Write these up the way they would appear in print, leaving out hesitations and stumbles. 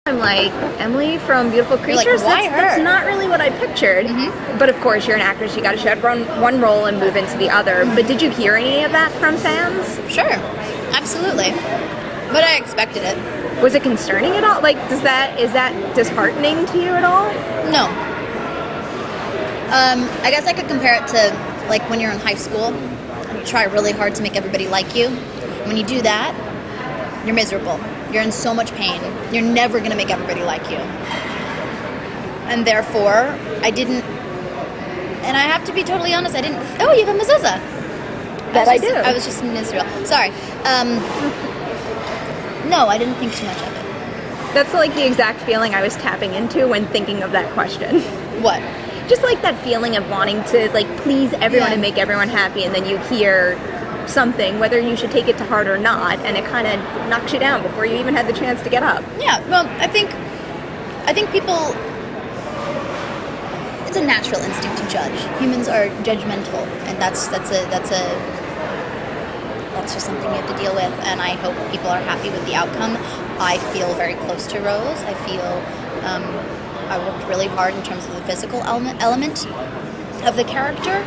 I'm like, Emily from Beautiful You're like, Creatures? why her? That's not really what I pictured. But of course, you're an actress. You got to shed one role and move into the other. But did you hear any of that from fans? Sure, absolutely. But I expected it. Was it concerning at all? Like, is that disheartening to you at all? No. I guess I could compare it to like when you're in high school and you try really hard to make everybody like you. When you do that, you're miserable. You're in so much pain. You're never going to make everybody like you. And therefore, I didn't, and I have to be totally honest, I didn't, oh, you have a mezuzah. That I do. I was just in Israel. Sorry. No, I didn't think too much of it. That's like the exact feeling I was tapping into when thinking of that question. What? Just like that feeling of wanting to like please everyone and make everyone happy, and then you hear something, whether you should take it to heart or not, and it kind of knocks you down before you even had the chance to get up. Yeah, well, I think people, it's a natural instinct to judge. Humans are judgmental, and that's just something you have to deal with, and I hope people are happy with the outcome. I feel very close to Rose. I feel I worked really hard in terms of the physical element of the character,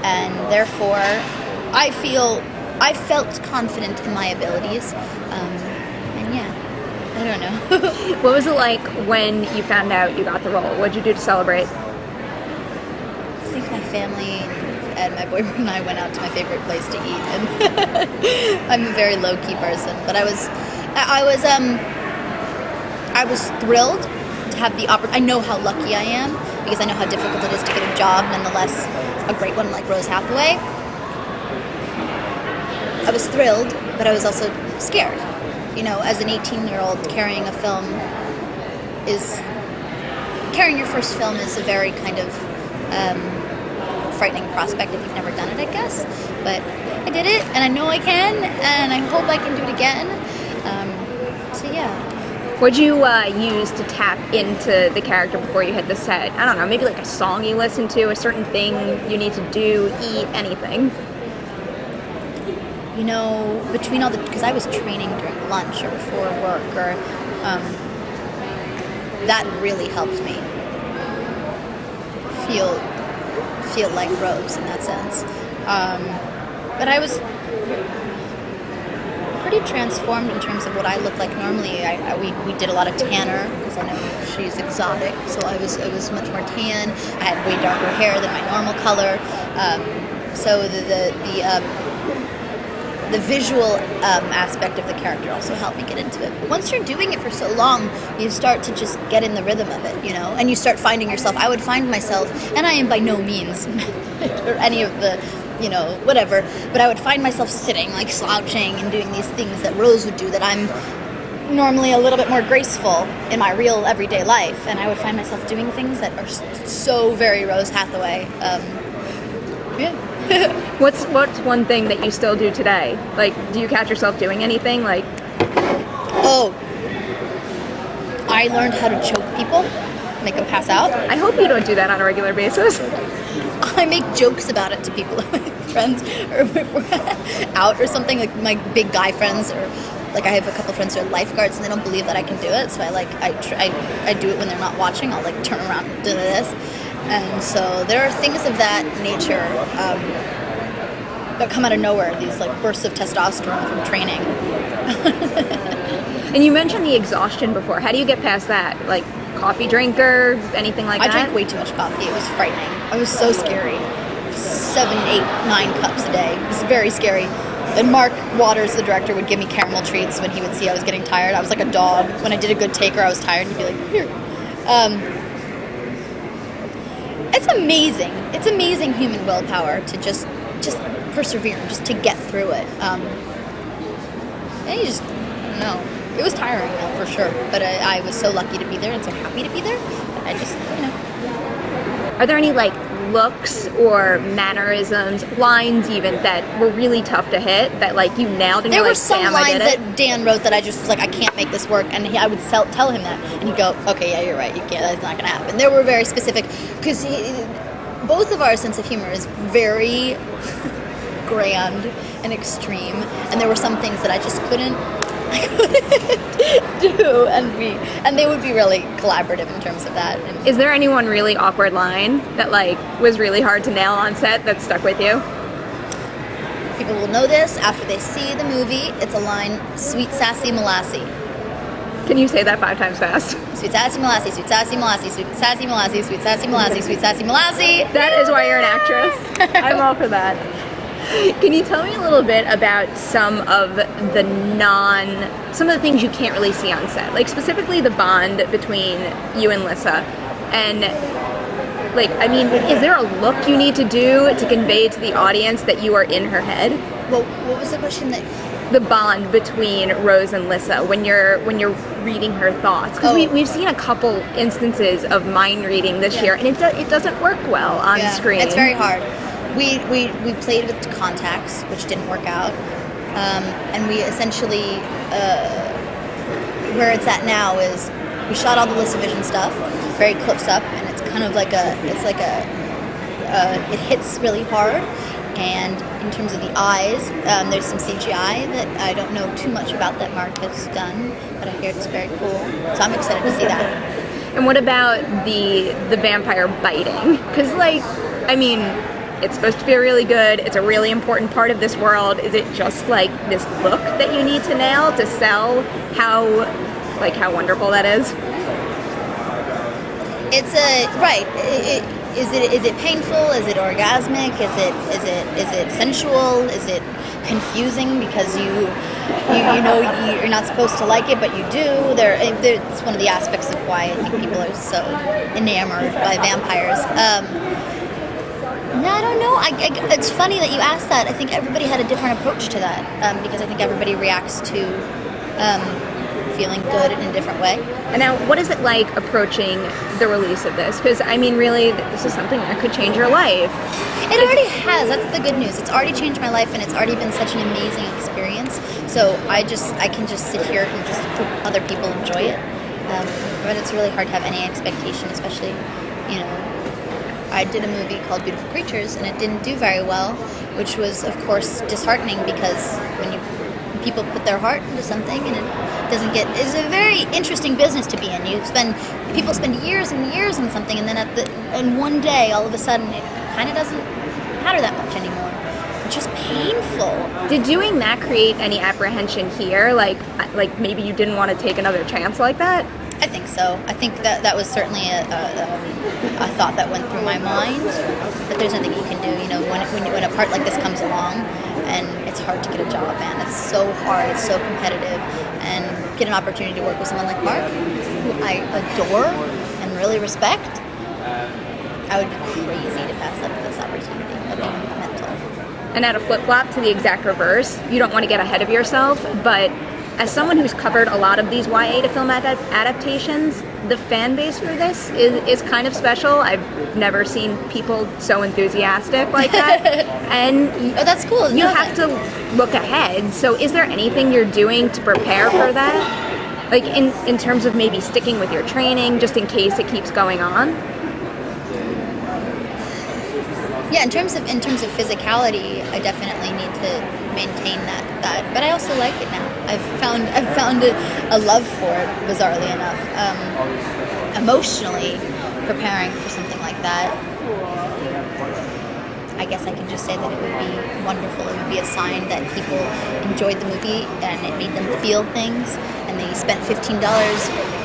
and therefore I felt confident in my abilities, and yeah, I don't know. What was it like when you found out you got the role? What'd you do to celebrate? I think my family and my boyfriend and I went out to my favorite place to eat, and I'm a very low-key person, but I was thrilled to have the opportunity. I know how lucky I am because I know how difficult it is to get a job, nonetheless a great one like Rose Hathaway. I was thrilled, but I was also scared. You know, as an 18-year-old carrying your first film is a very kind of frightening prospect if you've never done it, I guess. But I did it, and I know I can, and I hope I can do it again. So yeah. What'd you use to tap into the character before you hit the set? I don't know, maybe like a song you listen to, a certain thing you need to do, eat, anything. You know, between all because I was training during lunch or before work, or that really helped me feel like Rose in that sense. But I was pretty transformed in terms of what I look like normally. We did a lot of tanner because I know she's exotic, so I was much more tan. I had way darker hair than my normal color. So the visual aspect of the character also helped me get into it. But once you're doing it for so long, you start to just get in the rhythm of it, you know, and you start finding yourself. I would find myself, and I am by no means or any of the, you know, whatever, but I would find myself sitting, like slouching and doing these things that Rose would do that I'm normally a little bit more graceful in my real everyday life, and I would find myself doing things that are so very Rose Hathaway. Yeah. What's one thing that you still do today? Like, do you catch yourself doing anything? Like, oh, I learned how to choke people, make them pass out. I hope you don't do that on a regular basis. I make jokes about it to people, like friends, or if we're out or something, like my big guy friends, or like I have a couple friends who are lifeguards and they don't believe that I can do it, so I do it when they're not watching. I'll like turn around and do this. And so there are things of that nature that come out of nowhere, these like bursts of testosterone from training. And you mentioned the exhaustion before. How do you get past that? Like coffee drinker, anything like that? I drank way too much coffee. It was frightening. It was so scary. 7, 8, 9 cups a day. It was very scary. And Mark Waters, the director, would give me caramel treats when he would see I was getting tired. I was like a dog. When I did a good take or I was tired, he'd be like, here. It's amazing. It's amazing human willpower to just persevere, just to get through it. And you just, no. It was tiring, for sure. But I was so lucky to be there and so happy to be there. I just, you know. Are there any, like, looks or mannerisms, lines even, that were really tough to hit, that, like, you nailed and there you're were like, some damn, lines I did it? that Dan wrote that I just was like, I can't make this work, and I would tell him that, and he'd go, okay, yeah, you're right, you can't, that's not gonna happen. There were very specific, because both of our sense of humor is very grand and extreme, and there were some things that I just couldn't do, and they would be really collaborative in terms of that. And Is there any one really awkward line that like was really hard to nail on set that stuck with you? people will know this after they see the movie. It's a line, sweet sassy molassie. Can you say that 5 times fast? Sweet sassy molassie, sweet sassy molassie, sweet sassy molassie, sweet sassy molassie, sweet sassy molassie. That is why you're an actress. I'm all for that. Can you tell me a little bit about some of the things you can't really see on set? Like specifically the bond between you and Lissa. And like, I mean, is there a look you need to do to convey to the audience that you are in her head? Well, what was the question that... The bond between Rose and Lissa when you're reading her thoughts, because we've seen a couple instances of mind reading this year, and it doesn't work well on screen. It's very hard. We played with contacts, which didn't work out, and we essentially where it's at now is we shot all the Lissa Vision stuff very close up, and it's kind of like it hits really hard. And in terms of the eyes, there's some CGI that I don't know too much about that Mark has done, but I hear it's very cool. So I'm excited to see that. And what about the vampire biting? Because, like, I mean, it's supposed to be really good. It's a really important part of this world. Is it just, like, this look that you need to nail to sell how wonderful that is? It's Is it painful? Is it orgasmic? Is it sensual? Is it confusing because you know you're not supposed to like it, but you do? It's one of the aspects of why I think people are so enamored by vampires. No, I don't know. It's funny that you asked that. I think everybody had a different approach to that because I think everybody reacts to feeling good in a different way. And now, what is it like approaching the release of this? Because, I mean, really, this is something that could change your life. It already has. That's the good news. It's already changed my life, and it's already been such an amazing experience. So I can just sit here and just hope other people enjoy it. But it's really hard to have any expectation, especially, I did a movie called Beautiful Creatures, and it didn't do very well, which was, of course, disheartening because when people put their heart into something and it doesn't get... It's a very interesting business to be in. People spend years and years on something, and then in one day, all of a sudden, it kind of doesn't matter that much anymore. It's just painful. Did doing that create any apprehension here? Like maybe you didn't want to take another chance like that? I think so. I think that was certainly a thought that went through my mind. But there's nothing you can do. When a part like this comes along, and it's hard to get a job, man. It's so hard. It's so competitive, and get an opportunity to work with someone like Mark, who I adore and really respect. I would be crazy to pass up this opportunity. That'd be mental. And at a flip-flop to the exact reverse, you don't want to get ahead of yourself, but as someone who's covered a lot of these YA to film adaptations, the fan base for this is kind of special. I've never seen people so enthusiastic like that. And that's cool. You have to look ahead. So is there anything you're doing to prepare for that? Like in terms of maybe sticking with your training just in case it keeps going on? Yeah, in terms of physicality, I definitely need to maintain that. But I also like it now. I've found a love for it, bizarrely enough. Emotionally preparing for something like that, I guess I can just say that it would be wonderful. It would be a sign that people enjoyed the movie and it made them feel things, and they spent $15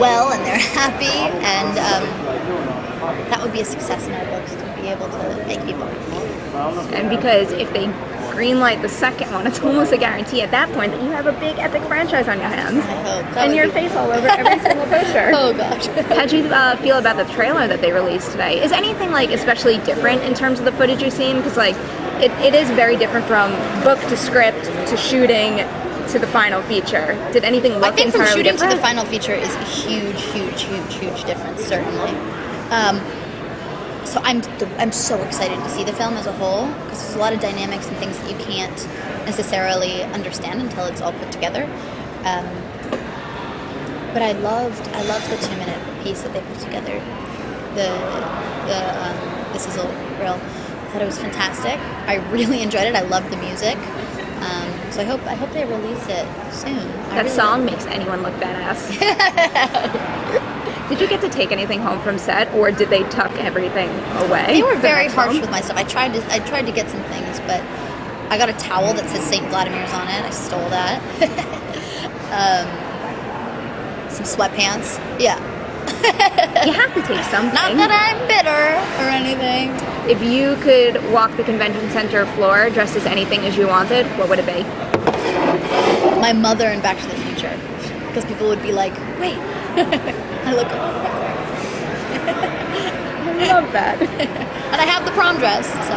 well, and they're happy, and that would be a success in our books to be able to make people happy. And because if they greenlight the second one, it's almost a guarantee at that point that you have a big epic franchise on your hands. I hope. And your face all over every single poster. Oh gosh. How'd you feel about the trailer that they released today? Is anything especially different in terms of the footage you've seen? Because it is very different from book to script to shooting to the final feature. Did anything look entirely different? I think from shooting to the final feature is a huge difference, certainly. So I'm so excited to see the film as a whole, because there's a lot of dynamics and things that you can't necessarily understand until it's all put together. But I loved the 2-minute piece that they put together. This is a real. I thought it was fantastic. I really enjoyed it. I loved the music. So I hope they release it soon. That song makes anyone look badass. Did you get to take anything home from set, or did they tuck everything away? They were very next harsh home? with my stuff. I tried to get some things, but I got a towel that says St. Vladimir's on it. I stole that. Some sweatpants. Yeah. You have to take something. Not that I'm bitter or anything. If you could walk the convention center floor dressed as anything as you wanted, what would it be? My mother in Back to the Future. Because people would be like, wait. I look I love that. and I have the prom dress, so